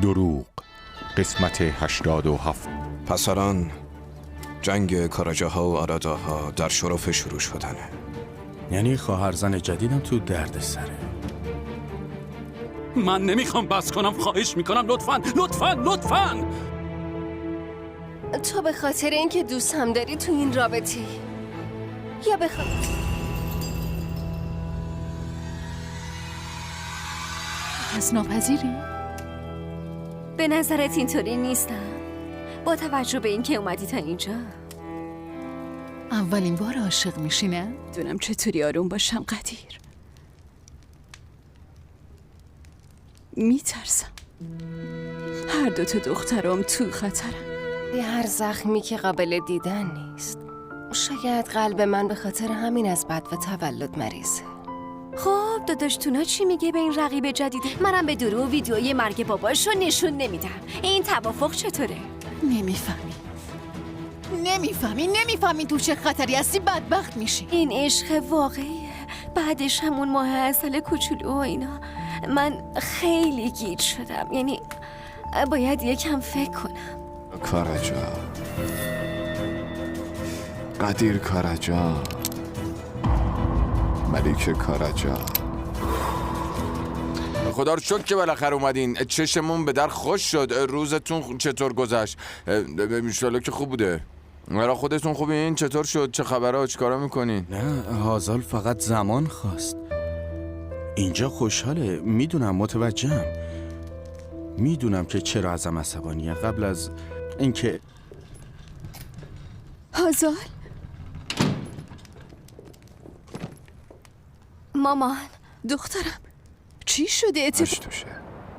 دروغ قسمت 87. پسران جنگ کاراجاها و آراداها در شرف شروع شدنه. یعنی خواهرزن جدیدم تو درد سره. من نمیخوام بس کنم، خواهش میکنم لطفاً لطفاً لطفاً. تو به خاطر اینکه دوست هم داری تو این رابطه یا به خاطر پس ناپذیری؟ به نظرت اینطوری نیستم با توجه به اینکه اومدی تا اینجا؟ اولین بار عاشق میشی نه؟ دونم چطوری آروم باشم قدیر. میترسم هر دوتا دخترم تو خطرم. به هر زخمی که قابل دیدن نیست. شاید قلب من به خاطر همین از بد و تولد مریضه. خب داداشتونا چی میگه به این رقیب جدیده؟ منم به درو ویدیوی مرگ باباشو نشون نمیدم. این توافق چطوره؟ نمیفهمی تو چه خطری هستی، بدبخت میشی. این عشق واقعیه. بعدش همون ماه عسل کوچولو و اینا. من خیلی گیج شدم. یعنی باید یکم فکر کنم. کاراجا، قدیر کاراجا، ملک کاراجا. خدا رو شکر که بالاخره اومدین. چشمون به در خوش شد. روزتون چطور گذشت؟ انشالله که خوب بوده. مرا خودتون خوبین؟ چطور شد؟ چه خبرها؟ چه کارا میکنین؟ نه هازال فقط زمان خواست. اینجا خوشحاله. میدونم، متوجهم. میدونم که چرا ازم عصبانیه. قبل از اینکه هازال؟ مامان دخترم چی شده؟ توشه.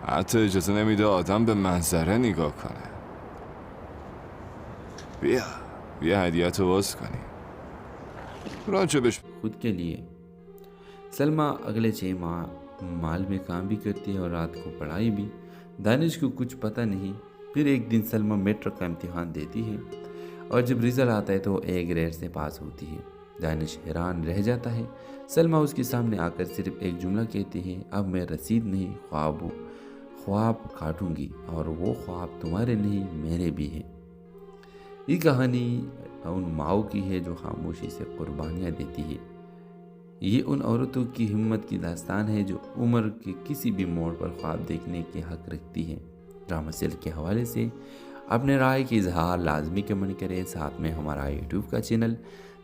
حتی اجازه نمیده آدم به منظره نگاه کنه. بیا هدیه‌تو باز کنی. راجبش خود کے لیے سلمہ اگلے 6 ماہ مال میں کام بھی کرتی ہے اور رات کو پڑھائی بھی. دانش کو کچھ پتہ نہیں. پھر ایک دن سلمہ میٹرک کا امتحان دیتی ہے اور جب رزلٹ آتا ہے تو اے گریڈ سے پاس ہوتی ہے. دانش حیران رہ جاتا ہے. سلمہ اس کے سامنے آ کر صرف ایک جملہ کہتی ہے، اب میں رسید نہیں خواب کاٹوں گی اور وہ خواب تمہارے نہیں میرے بھی ہیں. یہ کہانی ان ماؤں کی ہے جو خاموشی سے قربانیاں دیتی ہے. یہ ان عورتوں کی ہمت کی داستان ہے جو عمر کے کسی بھی موڑ پر خواب دیکھنے کے حق رکھتی ہے. ڈرامہ سیل کے حوالے سے اپنے رائے کی اظہار لازمی کمنٹ کریں. ساتھ میں ہمارا یوٹیوب کا چینل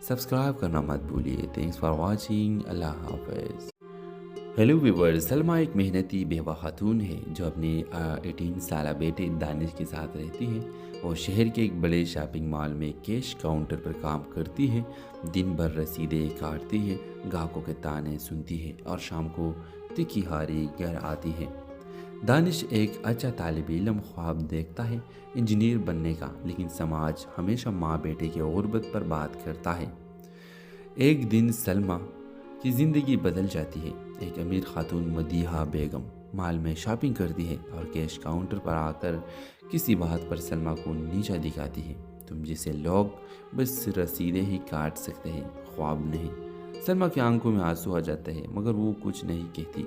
سبسکرائب کرنا مت بھولیے. Thanks for watching. اللہ حافظ. ہیلو ویورز، سلمہ ایک محنتی بیوہ خاتون ہے جو اپنے 18 سالہ بیٹے دانش کے ساتھ رہتی ہے. وہ شہر کے ایک بڑے شاپنگ مال میں کیش کاؤنٹر پر کام کرتی ہے. دن بھر رسیدیں کاٹتی ہے، گاہکوں کے تانے سنتی ہے اور شام کو تکھی ہاری گھر آتی ہے. دانش ایک اچھا طالب علم خواب دیکھتا ہے انجینئر بننے کا، لیکن سماج ہمیشہ ماں بیٹے کی غربت پر بات کرتا ہے. ایک دن سلمہ کی زندگی بدل جاتی ہے. ایک امیر خاتون مدیحہ بیگم مال میں شاپنگ کرتی ہے اور کیش کاؤنٹر پر آ کر کسی بات پر سلمہ کو نیچا دکھاتی ہے. تم جیسے لوگ بس رسیدیں ہی کاٹ سکتے ہیں، خواب نہیں. سلمہ کی آنکھوں میں آنسو آ جاتے ہیں مگر وہ کچھ نہیں کہتی.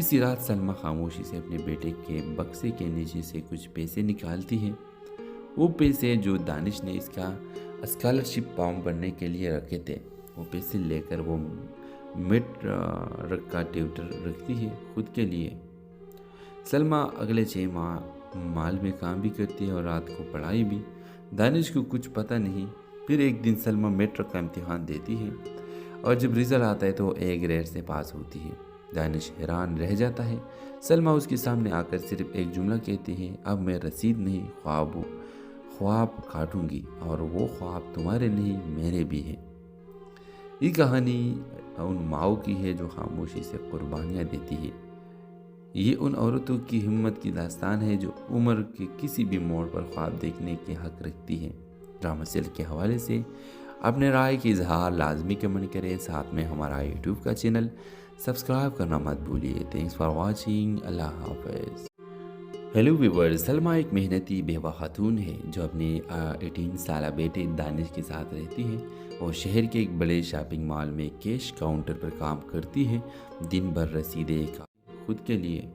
اسی رات سلمہ خاموشی سے اپنے بیٹے کے بکسے کے نیچے سے کچھ پیسے نکالتی ہے. وہ پیسے جو دانش نے اس کا اسکالرشپ فارم بھرنے کے لیے رکھے تھے. وہ پیسے لے کر وہ میٹرک کا ٹیوٹر رکھتی ہے خود کے لیے. سلمہ اگلے 6 ماہ مال میں کام بھی کرتی ہے اور رات کو پڑھائی بھی. دانش کو کچھ پتہ نہیں. پھر ایک دن سلمہ میٹرک کا امتحان دیتی ہے اور جب رزلٹ آتا ہے تو اے گریڈ سے پاس ہوتی ہے. دانش حیران رہ جاتا ہے. سلمہ اس کے سامنے آ کر صرف ایک جملہ کہتی ہے، اب میں رسید نہیں خواب کاٹوں گی اور وہ خواب تمہارے نہیں میرے بھی ہیں. یہ کہانی ان ماؤں کی ہے جو خاموشی سے قربانیاں دیتی ہے. یہ ان عورتوں کی ہمت کی داستان ہے جو عمر کے کسی بھی موڑ پر خواب دیکھنے کے حق رکھتی ہے. ڈرامہ سیل کے حوالے سے اپنے رائے کی اظہار لازمی کمنٹ کریں. ساتھ میں ہمارا یوٹیوب کا چینل سبسکرائب کرنا مت بھولیے. Thanks for watching. اللہ حافظ. ہیلو ویورز، سلمہ ایک محنتی بیوہ خاتون ہے جو اپنے 18 سالہ بیٹے دانش کے ساتھ رہتی ہے. وہ شہر کے ایک بڑے شاپنگ مال میں کیش کاؤنٹر پر کام کرتی ہے. دن بھر رسیدیں خود کے لیے.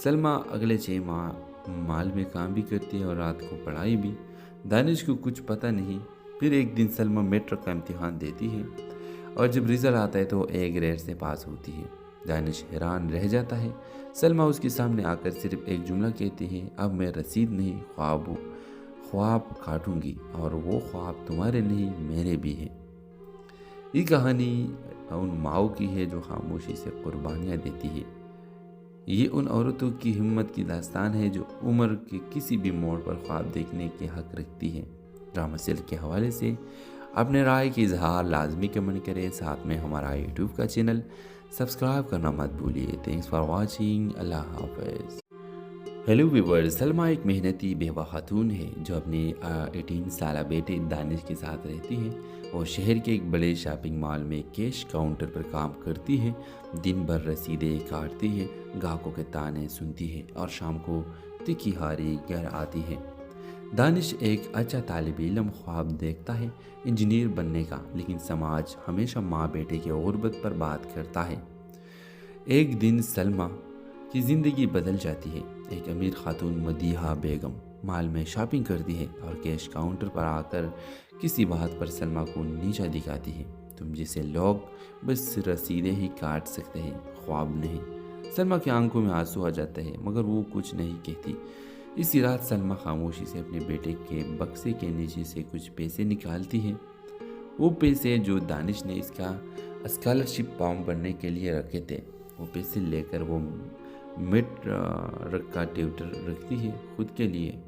सलमा अगले 6 माह माल में काम भी करती है और रात को पढ़ाई भी। दानिश को कुछ पता नहीं। फिर एक दिन सलमा मेट्रिक का इम्तिहान देती है और जब रिजल्ट आता है तो ए ग्रेड से पास होती है। दानिश हैरान रह जाता है। सलमा उसके सामने आकर सिर्फ एक जुमला कहती है, अब मैं रसीद नहीं ख्वाब काटूंगी और वो ख्वाब तुम्हारे नहीं मेरे भी हैं। ये कहानी उन माओ की है जो खामोशी से कुर्बानियाँ देती है। ये उन औरतों की हिम्मत की दास्तान है जो उम्र के किसी भी मोड़ पर ख्वाब देखने के हक रखती है। ड्रामा सेल के हवाले से अपने राय की इजहार लाजमी कमेंट करें। साथ में हमारा यूट्यूब का चैनल सब्सक्राइब करना मत भूलिए। Thanks for watching. अल्लाह हाफ़िज़। हेलो व्यूअर्स, सलमा एक मेहनती बेवा खातून है जो अपने 18 साल बेटे दानिश के साथ रहती है। वो शहर के एक बड़े शॉपिंग मॉल में कैश काउंटर पर काम करती है। दिन भर रसीदें काटती है, ग्राहकों के ताने सुनती है और शाम को तिखी हारी घर आती है। दानिश एक अच्छा तालिब इल्म ख्वाब देखता है इंजीनियर बनने का, लेकिन समाज हमेशा माँ बेटे की गुर्बत पर बात करता है। एक दिन सलमा की ज़िंदगी बदल जाती है। एक अमीर खातून मदीहा बेगम मॉल में शॉपिंग करती है और कैश काउंटर पर आकर किसी बात पर सलमा को नीचा दिखाती है। तुम जैसे लोग बस रसीदें ही काट सकते हैं, ख्वाब नहीं। सलमा की आंखों में आंसू आ जाते हैं मगर वो कुछ नहीं कहती। इसी रात सलमा खामोशी से अपने बेटे के बक्से के नीचे से कुछ पैसे निकालती है। वो पैसे जो दानिश ने इसका स्कॉलरशिप फॉर्म भरने के लिए रखे थे, वो पैसे लेकर वो मेट्रिक का ट्यूटर रखती है खुद के लिए।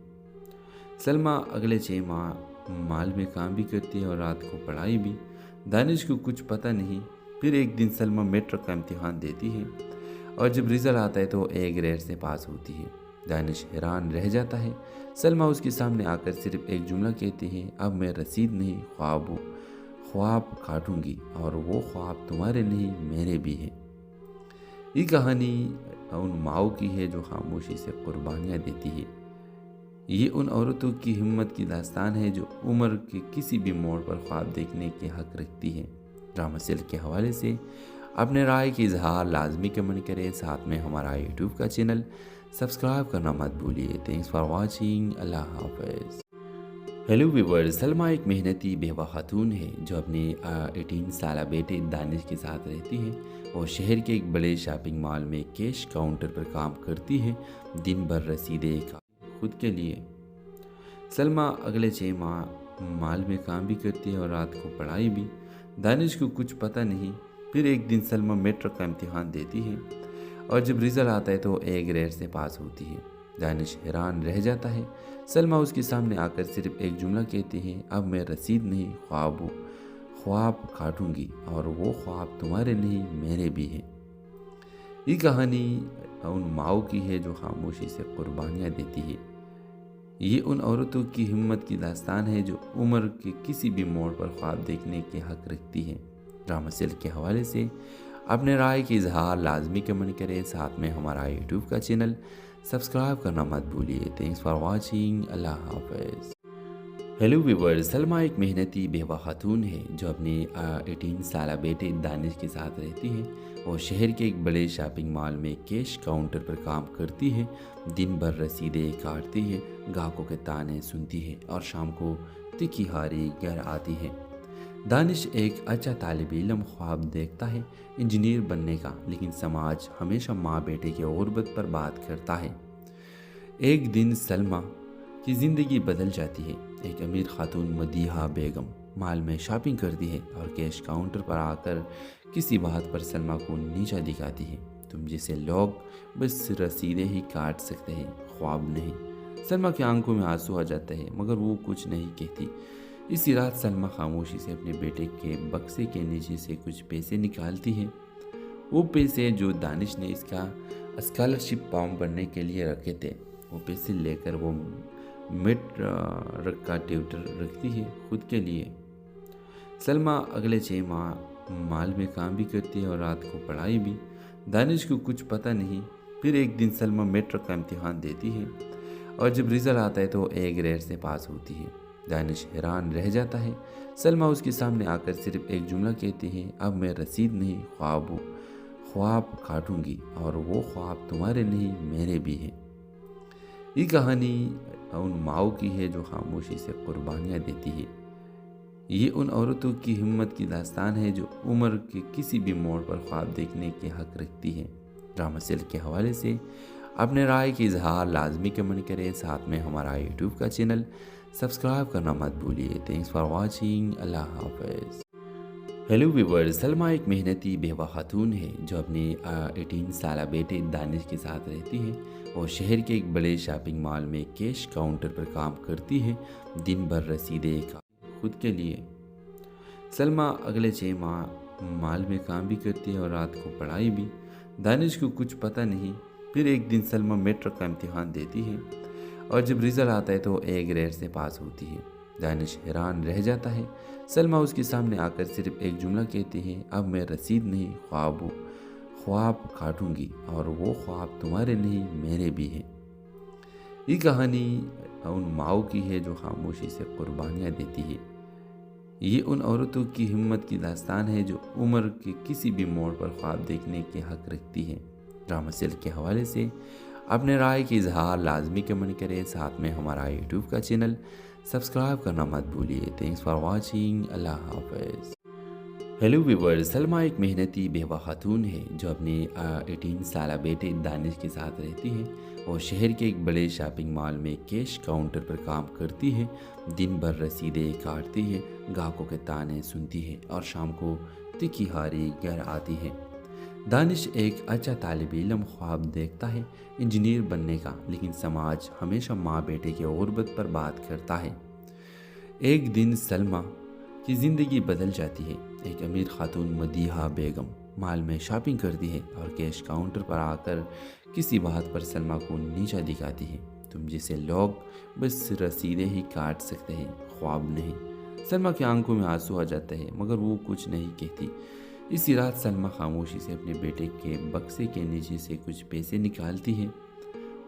सलमा अगले 6 माह मॉल में काम भी करती है और रात को पढ़ाई भी। दानिश को कुछ पता नहीं। फिर एक दिन सलमा मेट्रिक का इम्तिहान देती है और जब रिजल्ट आता है तो ए ग्रेड से पास होती है। दानिश हैरान रह जाता है। सलमा उसके सामने आकर सिर्फ एक जुमला कहती है, अब मैं रसीद नहीं ख्वाब काटूंगी और वो ख्वाब तुम्हारे नहीं मेरे भी हैं। ये कहानी उन माओ की है जो खामोशी से कुर्बानियाँ देती है। ये उन औरतों की हिम्मत की दास्तान है जो उम्र के किसी भी मोड़ पर ख्वाब देखने के हक रखती है। ड्रामा सेल के हवाले से अपने राय की इजहार लाजमी कमेंट करें। साथ में हमारा यूट्यूब का चैनल सब्सक्राइब करना मत भूलिए। Thanks for watching. अल्लाह हाफ़िज़। हेलो व्यूअर्स, सलमा एक मेहनती बेवा खातून है जो अपने 18 साल बेटे दानिश के साथ रहती है। वो शहर के एक बड़े शॉपिंग मॉल में कैश काउंटर पर काम करती है। दिन भर रसीदें खुद के लिए। सलमा अगले 6 माह मॉल में काम भी करती है और रात को पढ़ाई भी। दानिश को कुछ पता नहीं। फिर एक दिन सलमा मेट्रिक का इम्तिहान देती है और जब रिजल्ट आता है तो ए ग्रेड से पास होती है। दानिश हैरान रह जाता है। सलमा उसके सामने आकर सिर्फ एक जुमला कहती है, अब मैं रसीद नहीं ख्वाब काटूंगी और वो ख्वाब तुम्हारे नहीं मेरे भी हैं। ये कहानी उन माओ की है जो खामोशी से कुर्बानियाँ देती है। ये उन औरतों की हिम्मत की दास्तान है जो उम्र के किसी भी मोड़ पर ख्वाब देखने के हक रखती है। ड्रामा सेल के हवाले से अपने राय की इजहार लाजमी कमेंट करें। साथ में हमारा यूट्यूब का चैनल सब्सक्राइब करना मत भूलिए। Thanks for watching. अल्लाह हाफ़िज़। हेलो व्यूअर्स, सलमा एक मेहनती बेवा खातून है जो अपने 18 साल बेटे दानिश के साथ रहती है। वो शहर के एक बड़े शॉपिंग मॉल में कैश काउंटर पर काम करती है। दिन भर रसीदें काटती है, ग्राहकों के ताने सुनती है और शाम को तिखी हारी घर आती है। दानिश एक अच्छा तालिब इल्म ख्वाब देखता है इंजीनियर बनने का, लेकिन समाज हमेशा माँ बेटे की गुर्बत पर बात करता है। एक दिन सलमा की ज़िंदगी बदल जाती है। एक अमीर खातून मदीहा बेगम मॉल में शॉपिंग करती है और कैश काउंटर पर आकर किसी बात पर सलमा को नीचा दिखाती है। तुम जैसे लोग बस रसीदें ही काट सकते हैं, ख्वाब नहीं। सलमा की आंखों में आंसू आ जाते हैं मगर वो कुछ नहीं कहती। इसी रात सलमा खामोशी से अपने बेटे के बक्से के नीचे से कुछ पैसे निकालती है। वो पैसे जो दानिश ने इसका स्कॉलरशिप फॉर्म भरने के लिए रखे थे, वो पैसे लेकर वो मेट्रिक का ट्यूटर रखती है खुद के लिए। सलमा अगले 6 माह मॉल में काम भी करती है और रात को पढ़ाई भी। दानिश को कुछ पता नहीं। फिर एक दिन सलमा मेट्रिक का इम्तिहान देती है और जब रिजल्ट आता है तो ए ग्रेड से पास होती है। दानिश हैरान रह जाता है। सलमा उसके सामने आकर सिर्फ एक जुमला कहती है, अब मैं रसीद नहीं ख्वाब काटूंगी और वो ख्वाब तुम्हारे नहीं मेरे भी हैं। ये कहानी उन माओ की है जो खामोशी से कुर्बानियाँ देती है। ये उन औरतों की हिम्मत की दास्तान है जो उम्र के किसी भी मोड़ पर ख्वाब देखने के हक रखती है। ड्रामा सेल के हवाले से अपने राय की इजहार लाजमी कमेंट करें, साथ में हमारा यूट्यूब का चैनल सब्सक्राइब करना मत भूलिए। Thanks for watching. अल्लाह हाफ़िज़। हेलो व्यूअर्स, सलमा एक मेहनती बेवा खातून है जो अपने 18 साल बेटे दानिश के साथ रहती है और शहर के एक बड़े शॉपिंग मॉल में कैश काउंटर पर काम करती है। दिन भर रसीदें खुद के लिए। सलमा अगले 6 माह मॉल में काम भी करती है और रात को पढ़ाई भी। दानिश को कुछ पता नहीं। फिर एक दिन सलमा मैट्रिक का इम्तिहान देती है और जब रिज़ल्ट आता है तो ए ग्रेड से पास होती है। दानिश हैरान रह जाता है। सलमा उसके सामने आकर सिर्फ एक जुमला कहती है, अब मैं रसीद नहीं ख्वाब काटूंगी और वो ख्वाब तुम्हारे नहीं मेरे भी हैं। ये कहानी उन माओ की है जो खामोशी से कुर्बानियाँ देती है। ये उन औरतों की हिम्मत की दास्तान है जो उम्र के किसी भी मोड़ पर ख्वाब देखने के हक रखती है। ड्रामा सेल के हवाले से अपने राय की इजहार लाजमी कमेंट करें, साथ में हमारा यूट्यूब का चैनल सब्सक्राइब करना मत भूलिए। Thanks for watching. अल्लाह हाफ़िज़। हेलो व्यूअर्स, सलमा एक मेहनती बेवा खातून है जो अपने 18 साल बेटे दानिश के साथ रहती है और शहर के एक बड़े शॉपिंग मॉल में कैश काउंटर पर काम करती है। दिन भर रसीदें काटती है, ग्राहकों के ताने सुनती है और शाम को तिखी हारी घर आती है। दानिश एक अच्छा तालिब इल्म ख्वाब देखता है इंजीनियर बनने का, लेकिन समाज हमेशा माँ बेटे की गुर्बत पर बात करता है। एक दिन सलमा की ज़िंदगी बदल जाती है। एक अमीर खातून मदीहा बेगम मॉल में शॉपिंग करती है और कैश काउंटर पर आकर किसी बात पर सलमा को नीचा दिखाती है, तुम जैसे लोग बस रसीदें ही काट सकते हैं, ख्वाब नहीं। सलमा की आंखों में आंसू आ जाते हैं मगर वो कुछ नहीं कहती। इसी रात सलमा खामोशी से अपने बेटे के बक्से के नीचे से कुछ पैसे निकालती है।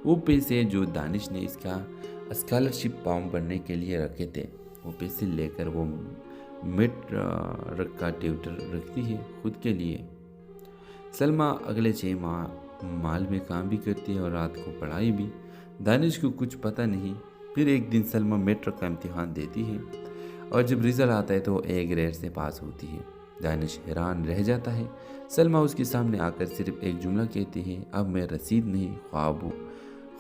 वो पैसे जो दानिश ने इसका स्कॉलरशिप फॉर्म भरने के लिए रखे थे, वो पैसे लेकर वो मैट्रिक का ट्यूटर रखती है खुद के लिए। सलमा अगले 6 माह मॉल में काम भी करती है और रात को पढ़ाई भी। दानिश को कुछ पता नहीं। फिर एक दिन सलमा मैट्रिक का इम्तिहान देती है और जब रिज़ल्ट आता है तो ए ग्रेड से पास होती है। दानिश हैरान रह जाता है। सलमा उसके सामने आकर सिर्फ एक जुमला कहती है, अब मैं रसीद नहीं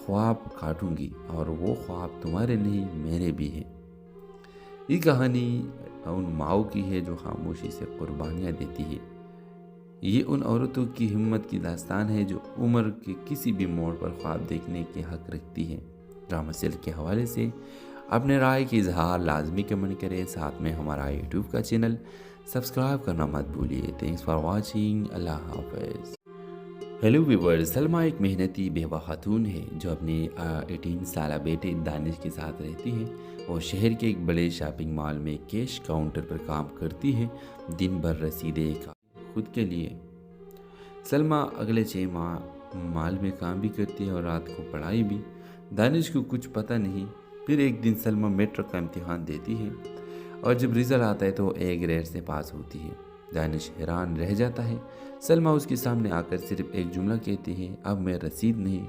ख्वाब काटूंगी और वो ख्वाब तुम्हारे नहीं मेरे भी हैं। ये कहानी उन माओ की है जो खामोशी से कुर्बानियाँ देती है। ये उन औरतों की हिम्मत की दास्तान है जो उम्र के किसी भी मोड़ पर ख्वाब देखने के हक रखती है। ड्रामा सेल के हवाले से अपने राय की इजहार लाजमी कमेंट करें, साथ में हमारा यूट्यूब का चैनल सब्सक्राइब करना मत भूलिए। Thanks for watching. अल्लाह हाफ़िज़। हेलो व्यूअर्स, सलमा एक मेहनती बेवा खातून है जो अपने 18 साल बेटे दानिश के साथ रहती है और शहर के एक बड़े शॉपिंग मॉल में कैश काउंटर पर काम करती है। दिन भर रसीदें खुद के लिए। सलमा अगले 6 माह मॉल में काम भी करती है और रात को पढ़ाई भी। दानिश को कुछ पता नहीं। फिर एक दिन सलमा मैट्रिक का इम्तिहान देती है और जब रिज़ल्ट आता है तो ए ग्रेड से पास होती है। दानिश हैरान रह जाता है। सलमा उसके सामने आकर सिर्फ एक जुमला कहती है, अब मैं रसीद नहीं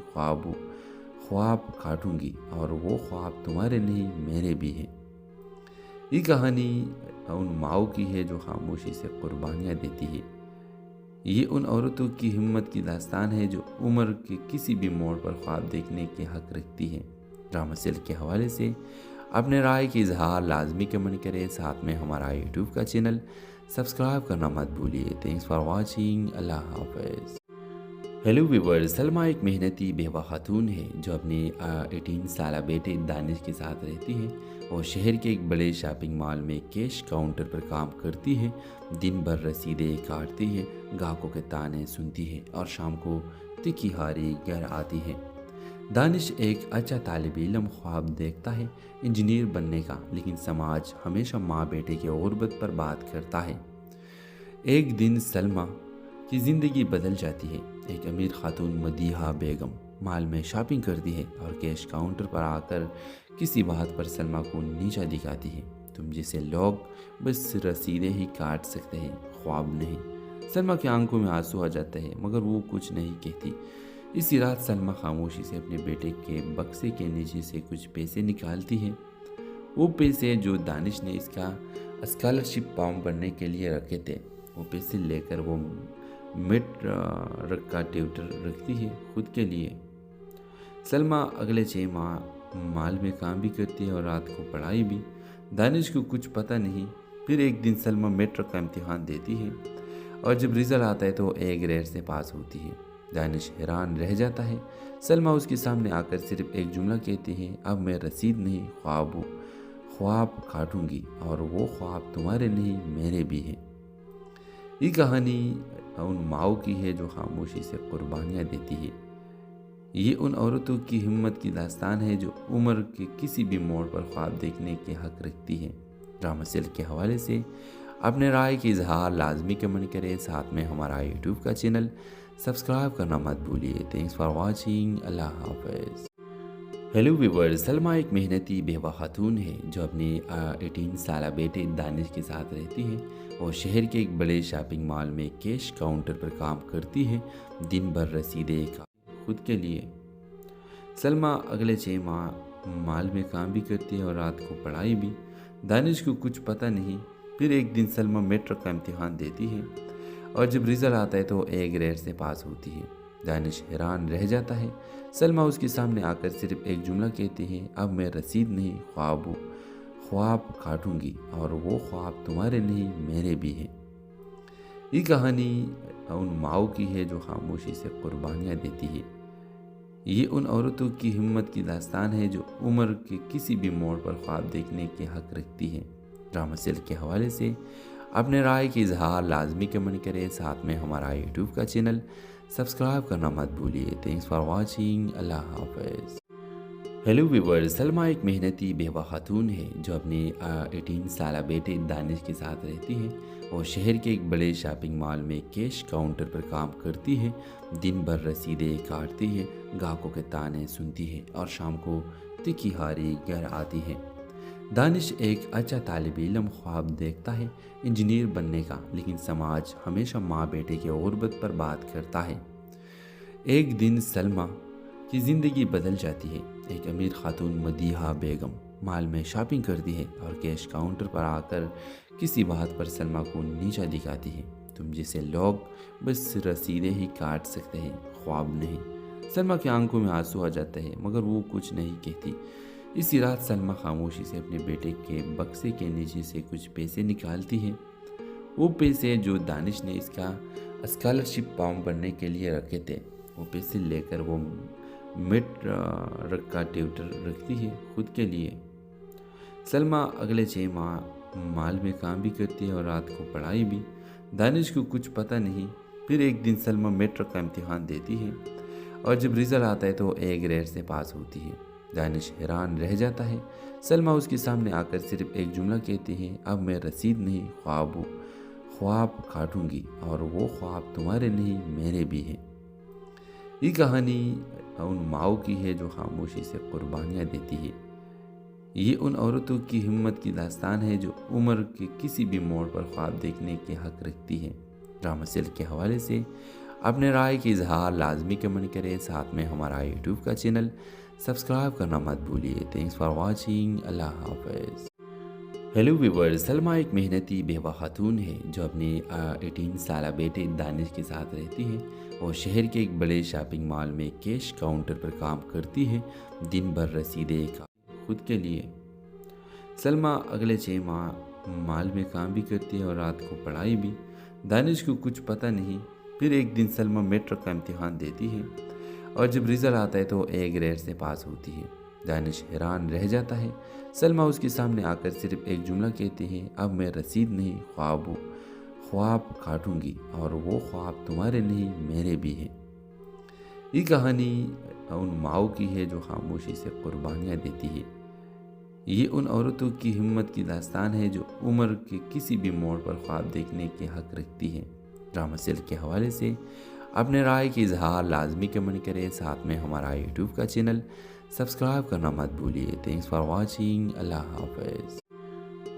ख्वाब काटूंगी और वो ख्वाब तुम्हारे नहीं मेरे भी हैं। ये कहानी उन माओ की है जो खामोशी से कुर्बानियाँ देती है। ये उन औरतों की हिम्मत की दास्तान है जो उम्र के किसी भी मोड़ पर ख्वाब देखने के हक रखती है। ड्रामा सेल के हवाले से अपने राय की इजहार लाजमी कमेंट करें, साथ में हमारा यूट्यूब का चैनल सब्सक्राइब करना मत भूलिए। Thanks for watching. अल्लाह हाफ़िज़। हेलो व्यूअर्स, सलमा एक मेहनती बेवा खातून है जो अपने 18 साल बेटे दानिश के साथ रहती है और शहर के एक बड़े शॉपिंग मॉल में कैश काउंटर पर काम करती है। दिन भर रसीदें काटती है, ग्राहकों के ताने सुनती है और शाम को तिखी हारी घर आती है। दानिश एक अच्छा तालिब इल्म ख्वाब देखता है इंजीनियर बनने का, लेकिन समाज हमेशा माँ बेटे की गुर्बत पर बात करता है। एक दिन सलमा की ज़िंदगी बदल जाती है। एक अमीर खातून मदीहा बेगम मॉल में शॉपिंग करती है और कैश काउंटर पर आकर किसी बात पर सलमा को नीचा दिखाती है, तुम जैसे लोग बस रसीदें ही काट सकते हैं, ख्वाब नहीं। सलमा की आंखों में आंसू आ जाता है मगर वो कुछ नहीं कहती। इसी रात सलमा खामोशी से अपने बेटे के बक्से के नीचे से कुछ पैसे निकालती है। वो पैसे जो दानिश ने इसका स्कॉलरशिप फॉर्म भरने के लिए रखे थे, वो पैसे लेकर वो मिड रख का ट्यूटर रखती है खुद के लिए। सलमा अगले 6 माह माल में काम भी करती है और रात को पढ़ाई भी। दानिश को कुछ पता नहीं। फिर एक दिन सलमा मैट्रिक का इम्तिहान देती है और जब रिजल्ट आता है तो A ग्रेड से पास होती है। दानिश हैरान रह जाता है। सलमा उसके सामने आकर सिर्फ एक जुमला कहती है, अब मैं रसीद नहीं ख्वाब काटूंगी और वो ख्वाब तुम्हारे नहीं मेरे भी हैं। ये कहानी उन माओ की है जो खामोशी से कुर्बानियाँ देती है। ये उन औरतों की हिम्मत की दास्तान है जो उम्र के किसी भी मोड़ पर ख्वाब देखने के हक रखती है। ड्रामा सेल के हवाले से अपने राय की इजहार लाजमी कमेंट करें। साथ में हमारा यूट्यूब का चैनल सब्सक्राइब करना मत भूलिए। Thanks for watching. अल्लाह हाफिज़। हेलो व्यूअर्स, सलमा एक मेहनती बेवा खातून है जो अपने 18 साल बेटे दानिश के साथ रहती है। वो शहर के एक बड़े शॉपिंग मॉल में कैश काउंटर पर काम करती है। दिन भर रसीदें खुद के लिए। सलमा अगले 6 माह मॉल में काम भी करती है और रात को पढ़ाई भी। दानिश को कुछ पता नहीं। फिर एक दिन सलमा मैट्रिक का इम्तिहान देती है और जब रिजल्ट आता है तो A ग्रेड से पास होती है। दानिश हैरान रह जाता है। सलमा उसके सामने आकर सिर्फ एक जुमला कहती है, अब मैं रसीद नहीं ख्वाब काटूंगी और वो ख्वाब तुम्हारे नहीं मेरे भी हैं। ये कहानी उन माओ की है जो खामोशी से कुर्बानियाँ देती है। ये उन औरतों की हिम्मत की दास्तान है जो उम्र के किसी भी मोड़ पर ख्वाब देखने के हक रखती है। ड्रामा सेल के हवाले से अपने राय की इजहार लाजमी कमेंट करें। साथ में हमारा यूट्यूब का चैनल सब्सक्राइब करना मत भूलिए। Thanks for watching. अल्लाह हाफिज़। हेलो व्यूअर्स, सलमा एक मेहनती बेवा खातून है जो अपने 18 साल बेटे दानिश के साथ रहती है। वो शहर के एक बड़े शॉपिंग मॉल में कैश काउंटर पर काम करती है। दिन भर रसीदें काटती है, ग्राहकों के ताने सुनती है और शाम को तिखी हारी घर आती है। दानिश एक अच्छा तालिब इल्म ख्वाब देखता है इंजीनियर बनने का, लेकिन समाज हमेशा माँ बेटे की गुर्बत पर बात करता है। एक दिन सलमा की ज़िंदगी बदल जाती है। एक अमीर खातून मदीहा बेगम मॉल में शॉपिंग करती है और कैश काउंटर पर आकर किसी बात पर सलमा को नीचा दिखाती है, तुम जैसे लोग बस रसीदें ही काट सकते हैं, ख्वाब नहीं। सलमा की आंखों में आंसू आ जाता है मगर वो कुछ नहीं कहती। इसी रात सलमा खामोशी से अपने बेटे के बक्से के नीचे से कुछ पैसे निकालती है। वो पैसे जो दानिश ने इसका स्कॉलरशिप फॉर्म भरने के लिए रखे थे, वो पैसे लेकर वो मिड रख का ट्यूटर रखती है खुद के लिए। सलमा अगले 6 माह मॉल में काम भी करती है और रात को पढ़ाई भी। दानिश को कुछ पता नहीं। फिर एक दिन सलमा मैट्रिक का इम्तिहान देती है और जब रिजल्ट आता है तो A ग्रेड से पास होती है। दानिश हैरान रह जाता है। सलमा उसके सामने आकर सिर्फ एक जुमला कहती है, अब मैं रसीद नहीं ख्वाब काटूंगी और वो ख्वाब तुम्हारे नहीं मेरे भी हैं। ये कहानी उन माओ की है जो खामोशी से कुर्बानियाँ देती है। ये उन औरतों की हिम्मत की दास्तान है जो उम्र के किसी भी मोड़ पर ख्वाब देखने के हक रखती है। ड्रामा सेल के हवाले से अपने राय की इजहार लाजमी कमेंट करें। साथ में हमारा यूट्यूब का चैनल सब्सक्राइब करना मत भूलिए। Thanks for watching. अल्लाह हाफिज़। हेलो व्यूअर्स, सलमा एक मेहनती बेवा खातून है जो अपने 18 साल बेटे दानिश के साथ रहती है। वो शहर के एक बड़े शॉपिंग मॉल में कैश काउंटर पर काम करती है। दिन भर रसीदें खुद के लिए। सलमा अगले 6 माह मॉल में काम भी करती है और रात को पढ़ाई भी। दानिश को कुछ पता नहीं। फिर एक दिन सलमा मैट्रिक का इम्तिहान देती है और जब रिजल्ट आता है तो A ग्रेड से पास होती है। दानिश हैरान रह जाता है। सलमा उसके सामने आकर सिर्फ एक जुमला कहती है, अब मैं रसीद नहीं ख्वाब काटूंगी और वो ख्वाब तुम्हारे नहीं मेरे भी हैं। ये कहानी उन माओ की है जो खामोशी से कुर्बानियाँ देती है। ये उन औरतों की हिम्मत की दास्तान है जो उम्र के किसी भी मोड़ पर ख्वाब देखने के हक रखती है। ड्रामा सेल के हवाले से अपने राय की इजहार लाजमी कमेंट करें। साथ में हमारा यूट्यूब का चैनल सब्सक्राइब करना मत भूलिए। Thanks for watching. अल्लाह हाफिज़।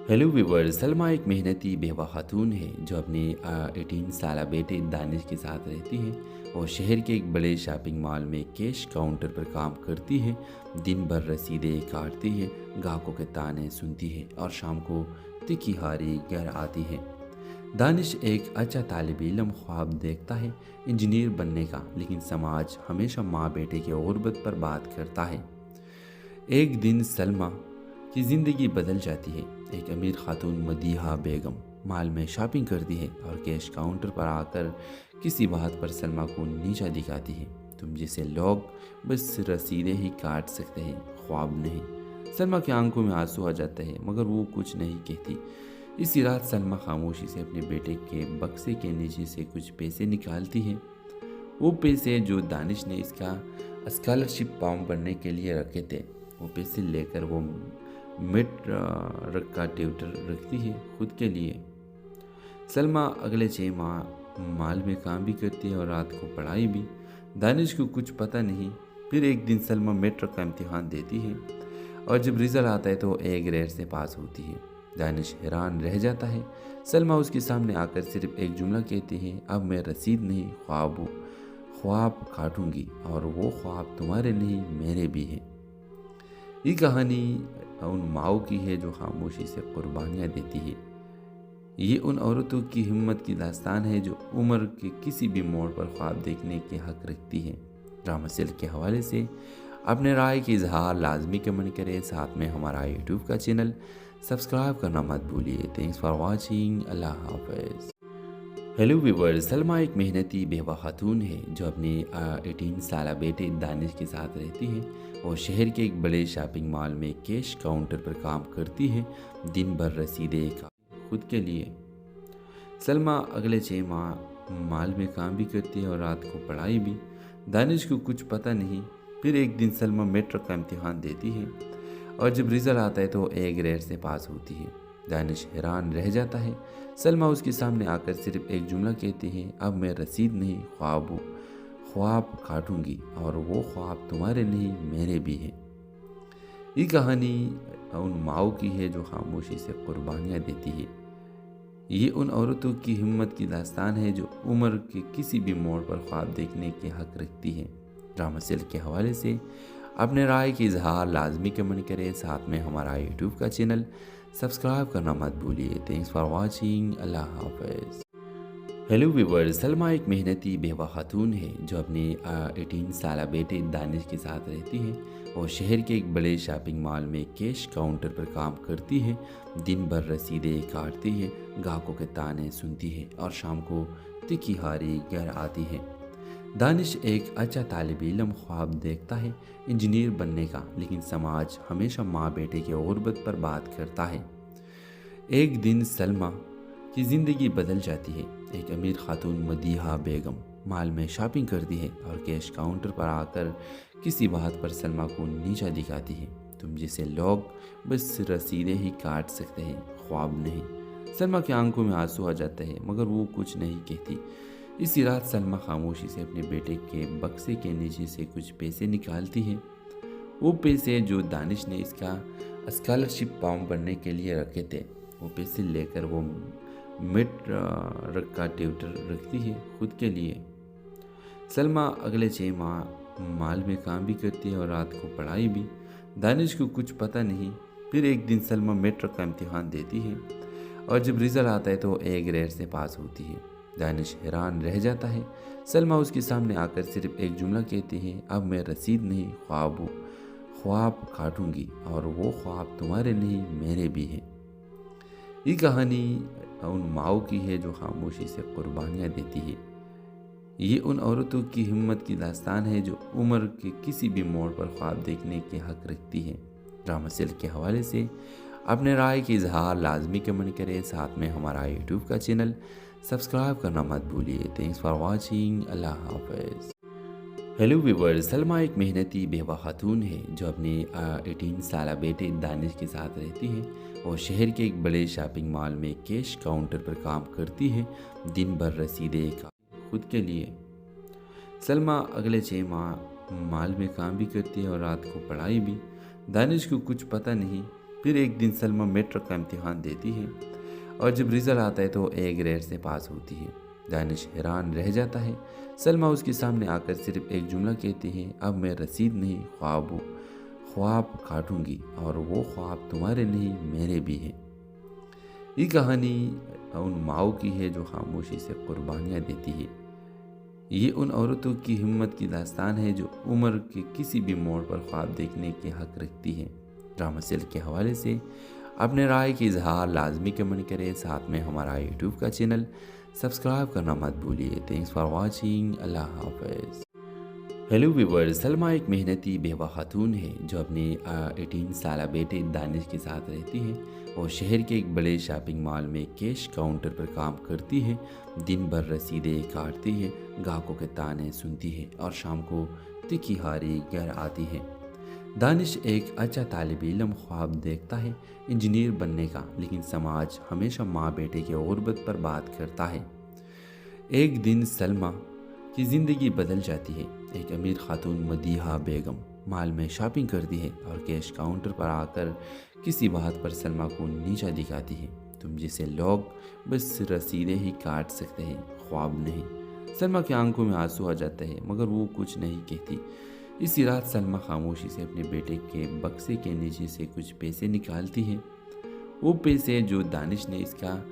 हेलो व्यूवर, सलमा एक मेहनती बेवा खातून है जो अपने 18 साल बेटे दानिश के साथ रहती है और शहर के एक बड़े शॉपिंग मॉल में कैश काउंटर पर काम करती है। दिन भर रसीदें काटती है, ग्राहकों के ताने सुनती है और शाम को तिखी हारी घर आती है। दानिश एक अच्छा तालिब इल्म ख्वाब देखता है इंजीनियर बनने का, लेकिन समाज हमेशा माँ बेटे की गुर्बत पर बात करता है। एक दिन सलमा की ज़िंदगी बदल जाती है। एक अमीर खातून मदीहा बेगम मॉल में शॉपिंग करती है और कैश काउंटर पर आकर किसी बात पर सलमा को नीचा दिखाती है। तुम जैसे लोग बस रसीदें ही काट सकते हैं, ख्वाब नहीं। सलमा की आंखों में आंसू आ जाते हैं मगर वो कुछ नहीं कहती। इसी रात सलमा खामोशी से अपने बेटे के बक्से के नीचे से कुछ पैसे निकालती है। वो पैसे जो दानिश ने इसका स्कॉलरशिप फॉर्म भरने के लिए रखे थे, वो पैसे लेकर वो मिड का ट्यूटर रखती है खुद के लिए। सलमा अगले 6 माह मॉल में काम भी करती है और रात को पढ़ाई भी। दानिश को कुछ पता नहीं। फिर एक दिन सलमा मेट्रिक का इम्तिहान देती है और जब रिजल्ट आता है तो ए ग्रेड से पास होती है। दानिश हैरान रह जाता है। सलमा उसके सामने आकर सिर्फ एक जुमला कहती है, अब मैं रसीद नहीं ख्वाब काटूंगी और वो ख्वाब तुम्हारे नहीं मेरे भी हैं। ये कहानी उन माओ की है जो खामोशी से कुर्बानियाँ देती है। ये उन औरतों की हिम्मत की दास्तान है जो उम्र के किसी भी मोड़ पर ख्वाब देखने के हक रखती है। ड्रामा सेल के हवाले से अपने राय की इजहार लाजमी कमेंट करें। साथ में हमारा यूट्यूब का चैनल सब्सक्राइब करना मत भूलिए। Thanks for watching. अल्लाह हाफिज़। हेलो व्यूवर, सलमा एक मेहनती बेवा खातून है जो अपने 18 साल बेटे दानिश के साथ रहती है और शहर के एक बड़े शॉपिंग मॉल में कैश काउंटर पर काम करती है। दिन भर रसीदें खुद के लिए। सलमा अगले 6 माह मॉल में काम भी करती है और रात को पढ़ाई भी। दानिश को कुछ पता नहीं। फिर एक दिन सलमा मेट्रिक का इम्तिहान देती है और जब रिजल्ट आता है तो ए ग्रेड से पास होती है। दानिश हैरान रह जाता है। सलमा उसके सामने आकर सिर्फ एक जुमला कहती है, अब मैं रसीद नहीं ख्वाब काटूंगी और वो ख्वाब तुम्हारे नहीं मेरे भी हैं। ये कहानी उन माओ की है जो खामोशी से कुर्बानियाँ देती है। ये उन औरतों की हिम्मत की दास्तान है जो उम्र के किसी भी मोड़ पर ख्वाब देखने के हक रखती है। ड्रामा सेल के हवाले से अपने राय की इजहार लाजमी कमेंट करें। साथ में हमारा यूट्यूब का चैनल सब्सक्राइब करना मत भूलिए। Thanks for watching. अल्लाह हाफिज़। हेलो व्यूवर, सलमा एक मेहनती बेवा खातून है जो अपने 18 साल बेटे दानिश के साथ रहती है और शहर के एक बड़े शॉपिंग मॉल में कैश काउंटर पर काम करती है। दिन भर रसीदें काटती है, ग्राहकों के ताने सुनती है और शाम को तिखी हारी घर आती है। दानिश एक अच्छा तालिब इल्म ख्वाब देखता है इंजीनियर बनने का, लेकिन समाज हमेशा माँ बेटे की गुर्बत पर बात करता है। एक दिन सलमा की ज़िंदगी बदल जाती है। एक अमीर खातून मदीहा बेगम मॉल में शॉपिंग करती है और कैश काउंटर पर आकर किसी बात पर सलमा को नीचा दिखाती है। तुम जैसे लोग बस रसीदें ही काट सकते हैं, ख्वाब नहीं। सलमा की आंखों में आंसू आ जाते हैं मगर वो कुछ नहीं कहती। इसी रात सलमा खामोशी से अपने बेटे के बक्से के नीचे से कुछ पैसे निकालती है। वो पैसे जो दानिश ने इसका स्कॉलरशिप फॉर्म भरने के लिए रखे थे, वो पैसे लेकर वो मिड का ट्यूटर रखती है खुद के लिए। सलमा अगले 6 माह मॉल में काम भी करती है और रात को पढ़ाई भी। दानिश को कुछ पता नहीं। फिर एक दिन सलमा मेट्रिक का इम्तिहान देती है और जब रिजल्ट आता है तो ए ग्रेड से पास होती है। दानिश हैरान रह जाता है। सलमा उसके सामने आकर सिर्फ एक जुमला कहती है, अब मैं रसीद नहीं ख्वाब काटूंगी और वो ख्वाब तुम्हारे नहीं मेरे भी हैं। ये कहानी उन माओ की है जो खामोशी से कुर्बानियाँ देती है। ये उन औरतों की हिम्मत की दास्तान है जो उम्र के किसी भी मोड़ पर ख्वाब देखने के हक रखती है। ड्रामा सेल के हवाले से अपने राय की इजहार लाजमी कमेंट करें। साथ में हमारा यूट्यूब का चैनल सब्सक्राइब करना मत भूलिए। Thanks for watching. अल्लाह हाफिज़। हेलो व्यूवर, सलमा एक मेहनती बेवा खातून है जो अपने 18 साल बेटे दानिश के साथ रहती है और शहर के एक बड़े शॉपिंग मॉल में कैश काउंटर पर काम करती है। दिन भर रसीदें खुद के लिए। सलमा अगले 6 माह मॉल में काम भी करती है और रात को पढ़ाई भी। दानिश को कुछ पता नहीं। फिर एक दिन सलमा मेट्रिक का इम्तिहान देती है और जब रिजल्ट आता है तो ए ग्रेड से पास होती है। दानिश हैरान रह जाता है। सलमा उसके सामने आकर सिर्फ एक जुमला कहती है, अब मैं रसीद नहीं ख्वाब काटूंगी और वो ख्वाब तुम्हारे नहीं मेरे भी हैं। ये कहानी उन माओ की है जो खामोशी से कुर्बानियाँ देती है। ये उन औरतों की हिम्मत की दास्तान है जो उम्र के किसी भी मोड़ पर ख्वाब देखने के हक रखती है। ड्रामा सेल के हवाले से अपने राय की इजहार लाजमी कमेंट करें। साथ में हमारा यूट्यूब का चैनल सब्सक्राइब करना मत भूलिए। Thanks for watching. अल्लाह हाफिज़। हेलो व्यूअर्स, सलमा एक मेहनती बेवा खातून है जो अपने 18 साल बेटे दानिश के साथ रहती है और शहर के एक बड़े शॉपिंग मॉल में कैश काउंटर पर काम करती है। दिन भर रसीदें काटती है, ग्राहकों के ताने सुनती है और शाम को तिखी हारी घर आती है। दानिश एक अच्छा तालिब इल्म ख्वाब देखता है इंजीनियर बनने का, लेकिन समाज हमेशा माँ बेटे के गुर्बत पर बात करता है। एक दिन सलमा की ज़िंदगी बदल जाती है। एक अमीर खातून मदीहा बेगम मॉल में शॉपिंग करती है और कैश काउंटर पर आकर किसी बात पर सलमा को नीचा दिखाती है। तुम जैसे लोग बस रसीदें ही काट सकते हैं, ख्वाब नहीं। सलमा की आंखों में आंसू आ जाते हैं मगर वो कुछ नहीं कहती। इसी रात सलमा खामोशी से अपने बेटे के बक्से के नीचे से कुछ पैसे निकालती है। वो पैसे जो दानिश ने इसका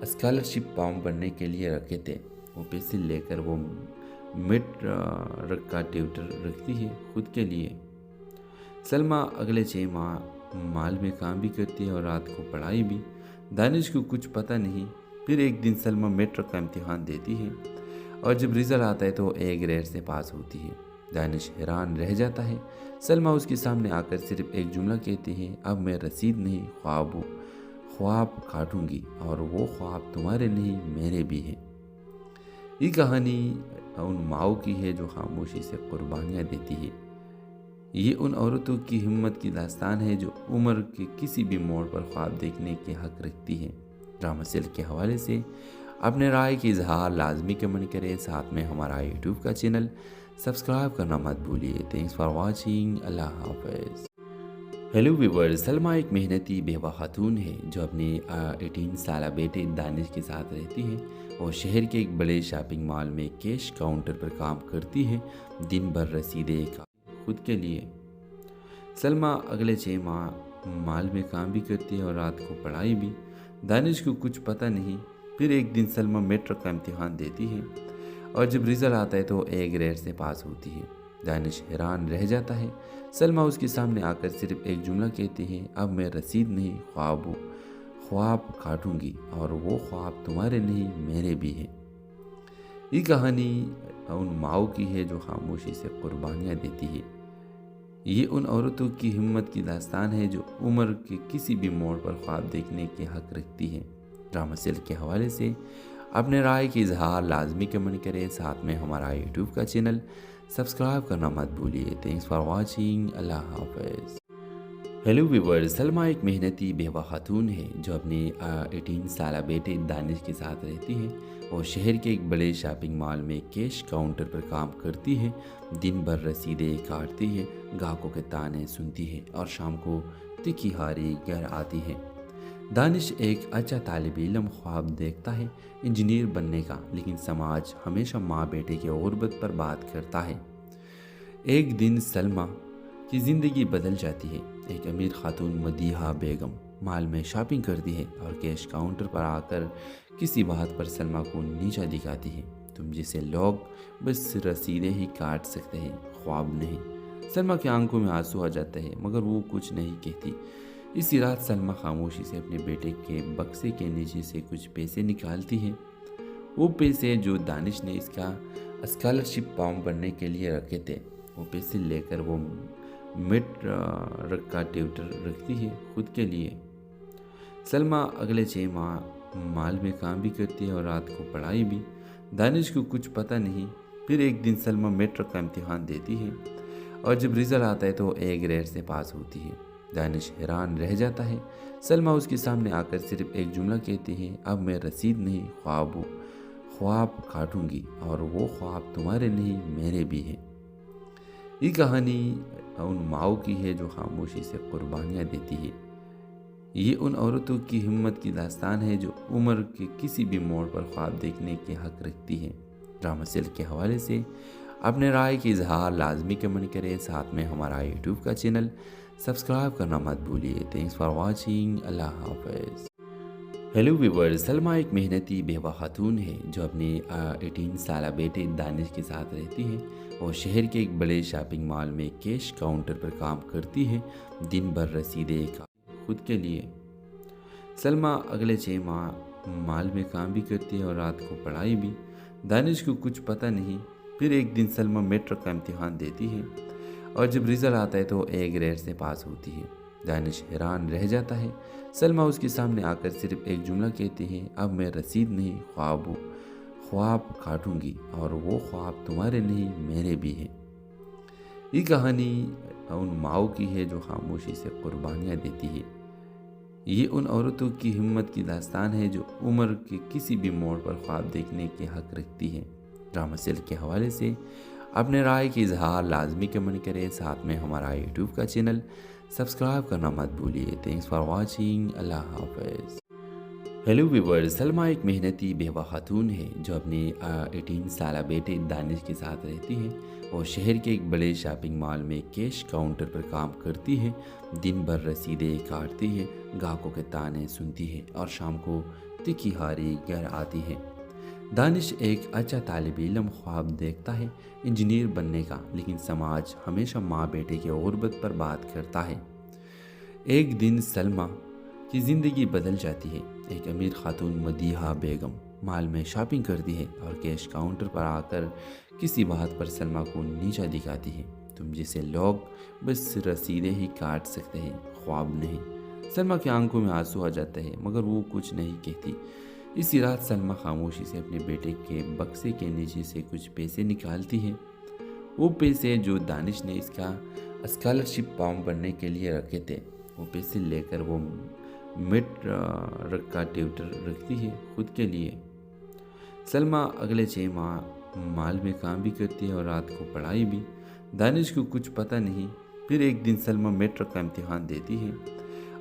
स्कॉलरशिप फॉर्म भरने के लिए रखे थे, वो पैसे लेकर वो मेट्रिक का ट्यूटर रखती है खुद के लिए। सलमा अगले 6 माह मॉल में काम भी करती है और रात को पढ़ाई भी। दानिश को कुछ पता नहीं। फिर एक दिन सलमा मेट्रिक का इम्तिहान देती है और जब रिजल्ट आता है तो ए ग्रेड से पास होती है। दानिश हैरान रह जाता है। सलमा उसके सामने आकर सिर्फ एक जुमला कहती है, अब मैं रसीद नहीं ख्वाब काटूंगी और वो ख्वाब तुम्हारे नहीं मेरे भी हैं। ये कहानी उन माओ की है जो खामोशी से कुर्बानियाँ देती है। ये उन औरतों की हिम्मत की दास्तान है जो उम्र के किसी भी मोड़ पर ख्वाब देखने के हक रखती है। ड्रामा सेल के हवाले से अपने राय की इजहार लाजमी कमेंट करें। साथ में हमारा यूट्यूब का चैनल सब्सक्राइब करना मत भूलिए। Thanks for watching. अल्लाह हाफिज़। हेलो व्यूअर्स, सलमा एक मेहनती बेवा खातून है जो अपने 18 साल बेटे दानिश के साथ रहती है और शहर के एक बड़े शॉपिंग मॉल में कैश काउंटर पर काम करती है। दिन भर रसीदें खुद के लिए। सलमा अगले 6 माह मॉल में काम भी करती है और रात को पढ़ाई भी। दानिश को कुछ पता नहीं। फिर एक दिन सलमा मेट्रिक का इम्तिहान देती है और जब रिजल्ट आता है तो ए ग्रेड से पास होती है। दानिश हैरान रह जाता है। सलमा उसके सामने आकर सिर्फ एक जुमला कहती है, अब मैं रसीद नहीं ख्वाब काटूंगी और वो ख्वाब तुम्हारे नहीं मेरे भी हैं। ये कहानी उन माओ की है जो खामोशी से कुर्बानियाँ देती है। ये उन औरतों की हिम्मत की दास्तान है जो उम्र के किसी भी मोड़ पर ख्वाब देखने के हक रखती है। ड्रामा सेल के हवाले से अपने राय की इजहार लाजमी कमेंट करें। साथ में हमारा यूट्यूब का चैनल सब्सक्राइब करना मत भूलिए। Thanks for watching. अल्लाह हाफिज़। हेलो व्यूअर्स, सलमा एक मेहनती बेवा खातून है जो अपने 18 साल बेटे दानिश के साथ रहती है और शहर के एक बड़े शॉपिंग मॉल में कैश काउंटर पर काम करती है। दिन भर रसीदें काटती है, ग्राहकों के ताने सुनती है और शाम को तिखी हारी घर आती है। दानिश एक अच्छा तालिब इल्म ख्वाब देखता है इंजीनियर बनने का, लेकिन समाज हमेशा माँ बेटे के गुर्बत पर बात करता है। एक दिन सलमा की ज़िंदगी बदल जाती है। एक अमीर खातून मदीहा बेगम मॉल में शॉपिंग करती है और कैश काउंटर पर आकर किसी बात पर सलमा को नीचा दिखाती है। तुम जैसे लोग बस रसीदें ही काट सकते हैं, ख्वाब नहीं। सलमा की आंखों में आंसू आ जाते हैं मगर वो कुछ नहीं कहती। इसी रात सलमा खामोशी से अपने बेटे के बक्से के नीचे से कुछ पैसे निकालती है। वो पैसे जो दानिश ने इसका स्कॉलरशिप फॉर्म भरने के लिए रखे थे, वो पैसे लेकर वो मेट्रिक का ट्यूटर रखती है खुद के लिए। सलमा अगले 6 माह मॉल में काम भी करती है और रात को पढ़ाई भी। दानिश को कुछ पता नहीं। फिर एक दिन सलमा मेट्रिक का इम्तिहान देती है और जब रिजल्ट आता है तो ए ग्रेड से पास होती है। दानिश हैरान रह जाता है। सलमा उसके सामने आकर सिर्फ एक जुमला कहती है, अब मैं रसीद नहीं ख्वाब काटूंगी और वो ख्वाब तुम्हारे नहीं मेरे भी हैं। ये कहानी उन माओ की है जो खामोशी से कुर्बानियाँ देती है। یہ ان عورتوں کی ہمت کی داستان ہے جو عمر کے کسی بھی موڑ پر خواب دیکھنے کے حق رکھتی ہیں۔ ڈرامہ سیل کے حوالے سے اپنے رائے کی اظہار لازمی کمنٹ کریں، ساتھ میں ہمارا یوٹیوب کا چینل سبسکرائب کرنا مت بھولیے۔ تھینکس فار واچنگ، اللہ حافظ۔ ہیلو ویورز، سلمہ ایک محنتی بیوہ خاتون ہے جو اپنے 18 سالہ بیٹے دانش کے ساتھ رہتی ہے اور شہر کے ایک بڑے شاپنگ مال میں کیش کاؤنٹر پر کام کرتی ہے۔ دن بھر رسیدیں خود کے لیے۔ سلمہ اگلے 6 ماہ مال میں کام بھی کرتی ہے اور رات کو پڑھائی بھی۔ دانش کو کچھ پتہ نہیں۔ پھر ایک دن سلمہ میٹرک کا امتحان دیتی ہے اور جب رزلٹ آتا ہے تو اے گریڈ سے پاس ہوتی ہے۔ دانش حیران رہ جاتا ہے۔ سلمہ اس کے سامنے آ کر صرف ایک جملہ کہتی ہے، اب میں رسید نہیں خواب کاٹوں گی، اور وہ خواب تمہارے نہیں میرے بھی ہیں۔ یہ کہانی ان ماؤں کی ہے جو خاموشی سے قربانیاں دیتی ہے۔ یہ ان عورتوں کی ہمت کی داستان ہے جو عمر کے کسی بھی موڑ پر خواب دیکھنے کے حق رکھتی ہے۔ ڈرامہ سیل کے حوالے سے اپنے رائے کی اظہار لازمی کمنٹ کریں، ساتھ میں ہمارا یوٹیوب کا چینل سبسکرائب کرنا مت بھولیے۔ تھینکس فار واچنگ، اللہ حافظ۔ ہیلو ویورز، سلمہ ایک محنتی بیوہ خاتون ہے جو اپنے 18 سالہ بیٹے دانش کے ساتھ رہتی ہے اور شہر کے ایک بڑے شاپنگ مال میں کیش کاؤنٹر پر کام کرتی ہے۔ دن بھر رسیدیں کاٹتی ہے، گاہکوں کے تانے سنتی ہے اور شام کو تکھی ہاری گھر آتی ہے۔ دانش ایک اچھا طالب علم خواب دیکھتا ہے انجینئر بننے کا، لیکن سماج ہمیشہ ماں بیٹے کی غربت پر بات کرتا ہے۔ ایک دن سلمہ کی زندگی بدل جاتی ہے۔ ایک امیر خاتون مدیحہ بیگم مال میں شاپنگ کرتی ہے اور کیش کاؤنٹر پر آ کر کسی بات پر سلمہ کو نیچا دکھاتی ہے۔ تم جیسے لوگ بس رسیدیں ہی کاٹ سکتے ہیں، خواب نہیں۔ سلمہ کی آنکھوں میں آنسو آ جاتے ہیں مگر وہ کچھ نہیں کہتی۔ اسی رات سلمہ خاموشی سے اپنے بیٹے کے بکسے کے نیچے سے کچھ پیسے نکالتی ہے۔ وہ پیسے جو دانش نے اس کا اسکالرشپ فارم بھرنے کے لیے رکھے تھے، وہ پیسے لے کر وہ میٹرک کا ٹیوٹر رکھتی ہے خود کے لیے۔ سلمہ اگلے 6 ماہ مال میں کام بھی کرتی ہے اور رات کو پڑھائی بھی۔ دانش کو کچھ پتہ نہیں۔ پھر ایک دن سلمہ میٹرک کا امتحان دیتی ہے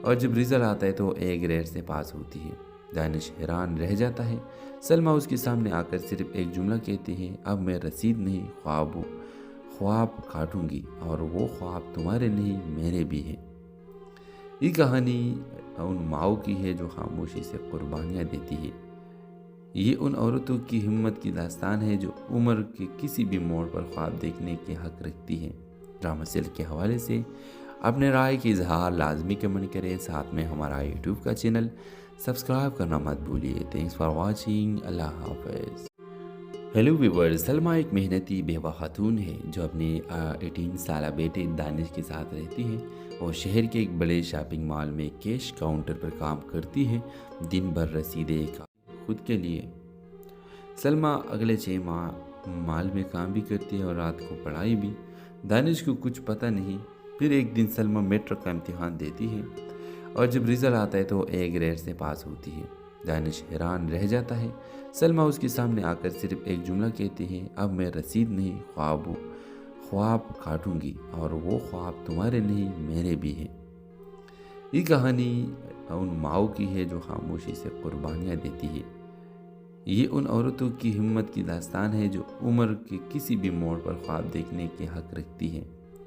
اور جب رزلٹ آتا ہے تو اے گریڈ سے پاس ہوتی ہے۔ دانش حیران رہ جاتا ہے۔ سلمہ اس کے سامنے آ کر صرف ایک جملہ کہتی ہے، اب میں رسید نہیں خواب کاٹوں گی، اور وہ خواب تمہارے نہیں میرے بھی ہیں۔ یہ کہانی ان ماؤں کی ہے جو خاموشی سے قربانیاں دیتی ہے۔ یہ ان عورتوں کی ہمت کی داستان ہے جو عمر کے کسی بھی موڑ پر خواب دیکھنے کے حق رکھتی ہے۔ ڈرامہ سیل کے حوالے سے اپنے رائے کی اظہار لازمی کمنٹ کریں، ساتھ میں ہمارا یوٹیوب کا چینل سبسکرائب کرنا مت بھولیے۔ تھینکس فار واچنگ، اللہ حافظ۔ ہیلو ویورز، سلمہ ایک محنتی بیوہ خاتون ہے جو اپنے 18 سالہ بیٹے دانش کے ساتھ رہتی ہے اور شہر کے ایک بڑے شاپنگ مال میں کیش کاؤنٹر پر کام کرتی ہے۔ دن بھر رسیدیں خود کے لیے۔ سلمہ اگلے 6 ماہ مال میں کام بھی کرتی ہے اور رات کو پڑھائی بھی۔ دانش کو کچھ پتہ نہیں۔ پھر ایک دن سلمہ میٹرک کا امتحان دیتی ہے اور جب رزلٹ آتا ہے تو اے گریڈ سے پاس ہوتی ہے۔ دانش حیران رہ جاتا ہے۔ سلمہ اس کے سامنے آ کر صرف ایک جملہ کہتی ہے، اب میں رسید نہیں خواب کاٹوں گی، اور وہ خواب تمہارے نہیں میرے بھی ہیں۔ یہ کہانی ان ماؤں کی ہے جو خاموشی سے قربانیاں دیتی ہے۔ یہ ان عورتوں کی ہمت کی داستان ہے جو عمر کے کسی بھی موڑ پر خواب دیکھنے کے حق رکھتی ہے۔